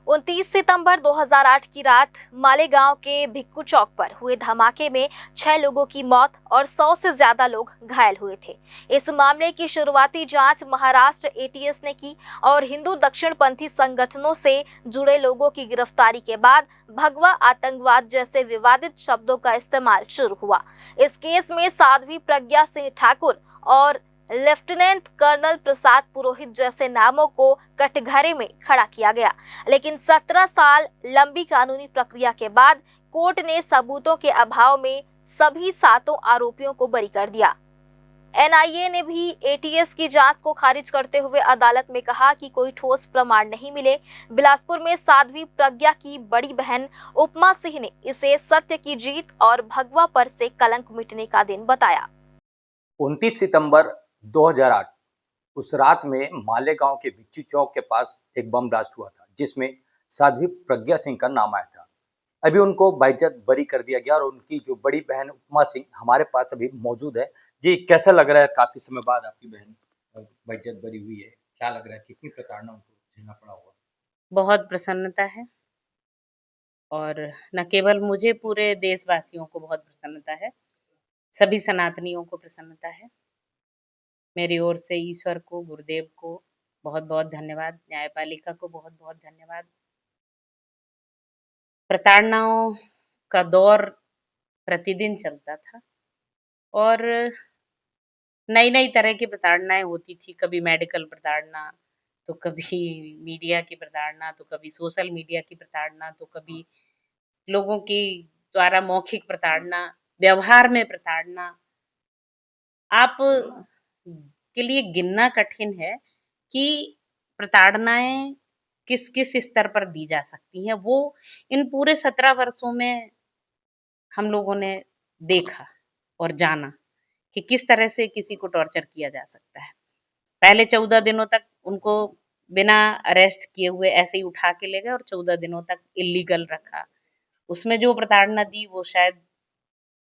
29 सितंबर 2008 की रात मालेगांव के भिक्कू चौक पर हुए धमाके में 6 लोगों की मौत और 100 से ज्यादा लोग घायल हुए थे। इस मामले की शुरुआती जांच महाराष्ट्र एटीएस ने की और हिंदू दक्षिणपंथी संगठनों से जुड़े लोगों की गिरफ्तारी के बाद भगवा आतंकवाद जैसे विवादित शब्दों का इस्तेमाल शुरू हुआ। इस केस में साध्वी प्रज्ञा सिंह ठाकुर और लेफ्टिनेंट कर्नल प्रसाद पुरोहित जैसे नामों को कटघरे में खड़ा किया गया, लेकिन 17 साल लंबी कानूनी प्रक्रिया के बाद कोर्ट ने सबूतों के अभाव में सभी 7 आरोपियों को बरी कर दिया। एनआईए ने भी एटीएस की जांच को खारिज करते हुए अदालत में कहा कि कोई ठोस प्रमाण नहीं मिले। बिलासपुर में साध्वी प्रज्ञा की बड़ी बहन उपमा सिंह ने इसे सत्य की जीत और भगवा पर से कलंक मिटने का दिन बताया। 29 सितंबर 2008 उस रात में मालेगांव के भिक्कू चौक के पास एक बम ब्लास्ट हुआ था, जिसमें साध्वी प्रज्ञा सिंह का नाम आया था। अभी उनको बाइज्जत बरी कर दिया गया और उनकी जो बड़ी बहन उपमा सिंह हमारे पास अभी मौजूद है। जी, कैसा लग रहा है? काफी समय बाद आपकी बहन बाइज्जत बरी हुई है, क्या लग रहा है? कितनी प्रताड़ना उनको झेलना पड़ा होगा? बहुत प्रसन्नता है और न केवल मुझे, पूरे देशवासियों को बहुत प्रसन्नता है। सभी सनातनियों को प्रसन्नता है। मेरी ओर से ईश्वर को, गुरुदेव को बहुत-बहुत धन्यवाद, न्यायपालिका को बहुत-बहुत धन्यवाद। प्रताड़नाओं का दौर प्रतिदिन चलता था और नई-नई तरह की प्रताड़नाएँ होती थी। कभी मेडिकल प्रताड़ना, तो कभी मीडिया की प्रताड़ना, तो कभी सोशल मीडिया की प्रताड़ना, तो कभी लोगों की द्वारा मौखिक प्रताड़ना, व्यवहार में प्रताड़ना। आप के लिए गिनना कठिन है कि प्रताड़नाएँ किस-किस स्तर पर दी जा सकती हैं। वो इन पूरे 17 वर्षों में हम लोगों ने देखा और जाना कि किस तरह से किसी को टॉर्चर किया जा सकता है। पहले 14 दिनों तक उनको बिना अरेस्ट किए हुए ऐसे ही उठा के ले गए और 14 दिनों तक इल्लीगल रखा। उसमें जो प्रताड़ना दी वो शायद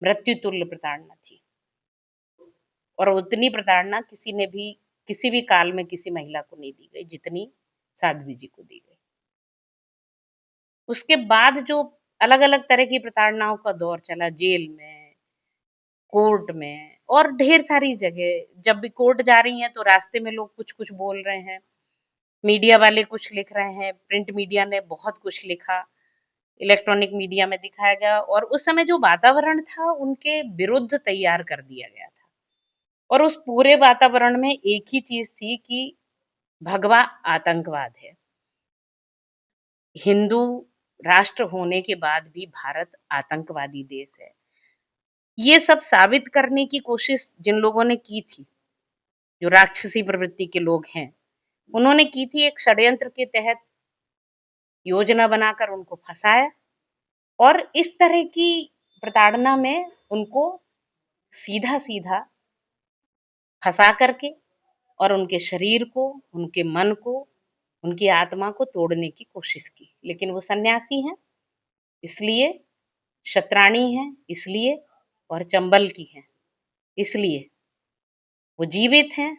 मृत्यु तुल्य प्रताड़ना थी और उतनी प्रताड़ना किसी ने भी किसी भी काल में किसी महिला को नहीं दी गई जितनी साध्वी जी को दी गई। उसके बाद जो अलग-अलग तरह की प्रताड़नाओं का दौर चला, जेल में, कोर्ट में और ढेर सारी जगह। जब भी कोर्ट जा रही हैं तो रास्ते में लोग कुछ-कुछ बोल रहे हैं, मीडिया वाले कुछ लिख रहे हैं, प्रिंट मीडिया ने बहुत कुछ लिखा, इलेक्ट्रॉनिक मीडिया में दिखाया गया और उस समय जो वातावरण था उनके विरुद्ध तैयार कर दिया गया था। और उस पूरे वातावरण में एक ही चीज थी कि भगवा आतंकवाद है। हिंदू राष्ट्र होने के बाद भी भारत आतंकवादी देश है। ये सब साबित करने की कोशिश जिन लोगों ने की थी, जो राक्षसी प्रवृत्ति के लोग हैं, उन्होंने की थी। एक षड्यंत्र के तहत योजना बनाकर उनको फंसाया और इस तरह की प्रताड़ना में उनको सीधा-सीधा फंसा करके और उनके शरीर को, उनके मन को, उनकी आत्मा को तोड़ने की कोशिश की। लेकिन वो सन्यासी हैं, इसलिए शतरानी हैं, इसलिए और चंबल की हैं, इसलिए वो जीवित हैं,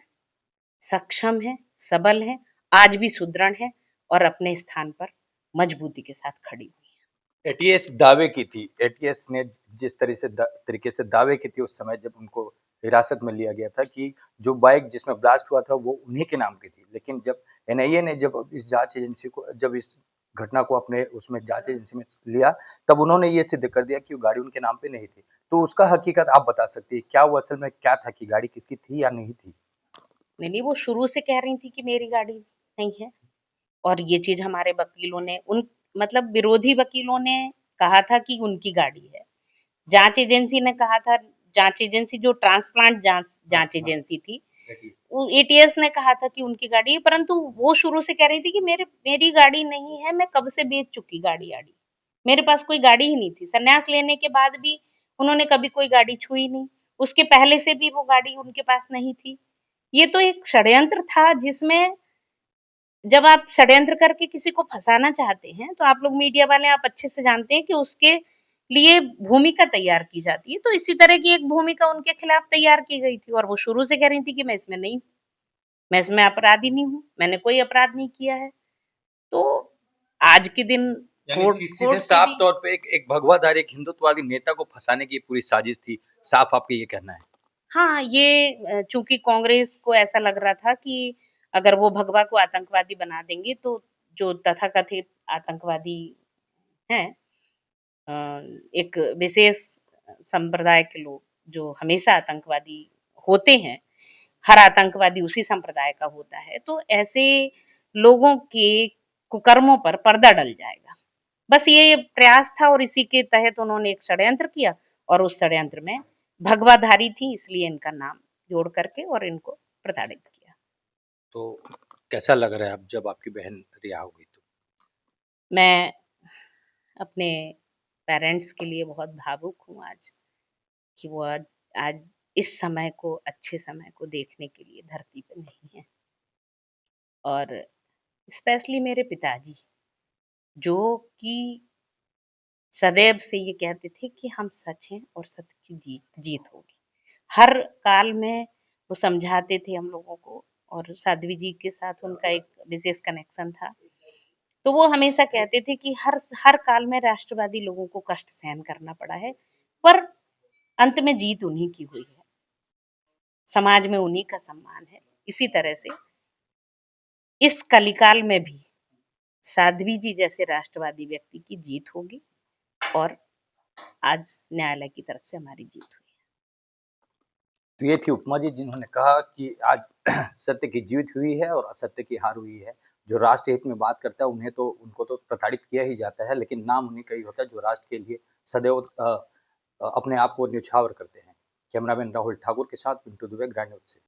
सक्षम हैं, सबल हैं, आज भी सुदृढ़ हैं और अपने स्थान पर मजबूती के साथ खड़ी हुई हैं। एटीएस दावे की थी, एटीएस ने जिस तरीके से दावे की थी उस समय जब उनको हिरासत में लिया गया था कि जो बाइक जिसमें ब्लास्ट हुआ था वो उन्हीं के नाम की थी। लेकिन जब एनआईए ने जब इस जांच एजेंसी को जब इस घटना को अपने उसमें जांच एजेंसी में लिया, तब उन्होंने ये सिद्ध कर दिया कि वो गाड़ी उनके नाम पे नहीं थी। तो उसका हकीकत आप बता सकती है, क्या वो असल में क्या था कि गाड़ी किसकी थी या नहीं थी? नहीं, वो शुरू से कह रही थी कि मेरी गाड़ी नहीं है और ये चीज़ हमारे वकीलों ने उन मतलब विरोधी वकीलों ने कहा था कि उनकी गाड़ी है। जांच एजेंसी ने कहा था, जांच एजेंसी जो ट्रांसप्लांट जांच एजेंसी थी, एटीएस ने कहा था कि उनकी गाड़ी है, परंतु वो शुरू से कह रही थी कि मेरी गाड़ी नहीं है, मैं कब से बेच चुकी गाड़ी आड़ी। मेरे पास कोई गाड़ी ही नहीं थी। संन्यास लेने के बाद भी उन्होंने कभी कोई गाड़ी छुई नहीं। उसके पहले से भी वो गाड़ी उनके पास नहीं थी। ये तो एक षड्यंत्र था जिसमें जब आप षड्यंत्र करके किसी को फंसाना चाहते हैं, तो आप लोग मीडिया वाले आप अच्छे से जानते हैं कि उसके लिए भूमिका तैयार की जाती है। तो इसी तरह की एक भूमिका उनके खिलाफ तैयार की गई थी और वो शुरू से कह रही थी कि मैं इसमें नहीं हूँ, मैं इसमें अपराधी नहीं हूँ, मैंने कोई अपराध नहीं किया है। तो आज के दिन यानी कोर्ट सीधे कोर्ट से साफ भी तौर पे एक भगवाधारी, एक हिंदुत्ववादी नेता को फंसाने की पूरी साजिश थी, साफ आपका ये कहना है। हाँ, ये चूँकि कांग्रेस को ऐसा लग रहा था कि अगर वो भगवा को आतंकवादी बना देंगे तो जो तथाकथित आतंकवादी हैं अ, एक विशेष संप्रदाय के लोग जो हमेशा आतंकवादी होते हैं, हर आतंकवादी उसी संप्रदाय का होता है, तो ऐसे लोगों के कुकर्मों पर पर्दा डल जाएगा। बस ये प्रयास था और इसी के तहत उन्होंने एक षड्यंत्र किया और उस षड्यंत्र में भगवाधारी थी इसलिए इनका नाम जोड़ करके और इनको प्रताड़ित किया। तो कैसा लग रहा है अब जब आपकी बहन रिहा हो गई तो? मैं अपने पेरेंट्स के लिए बहुत भावुक हूँ आज कि वो आज इस समय को अच्छे समय को देखने के लिए धरती पे नहीं है और स्पेशली मेरे पिताजी जो कि सदैव से ये कहते थे कि हम सच हैं और सत्य की जीत होगी। हर काल में वो समझाते थे हम लोगों को और साध्वी जी के साथ उनका एक विशेष कनेक्शन था। तो वो हमेशा कहते थे कि हर हर काल में राष्ट्रवादी लोगों को कष्ट सहन करना पड़ा है, पर अंत में जीत उन्हीं की हुई है। समाज में उन्हीं का सम्मान है। इसी तरह से इस कलिकाल में भी साध्वी जी जैसे राष्ट्रवादी व्यक्ति की जीत होगी और आज न्यायालय की तरफ से हमारी जीत हुई है। तो ये थी उपमा जी जिन्होंने कहा कि आज सत्य की जीत हुई है और असत्य की हार हुई है। जो राष्ट्र हित में बात करता है उनको तो प्रताड़ित किया ही जाता है, लेकिन नाम उन्हीं का ही होता है जो राष्ट्र के लिए सदैव अपने आप को न्यौछावर करते हैं। कैमरामैन राहुल ठाकुर के साथ पिंटू दुबे, ग्रांड न्यूज़ से।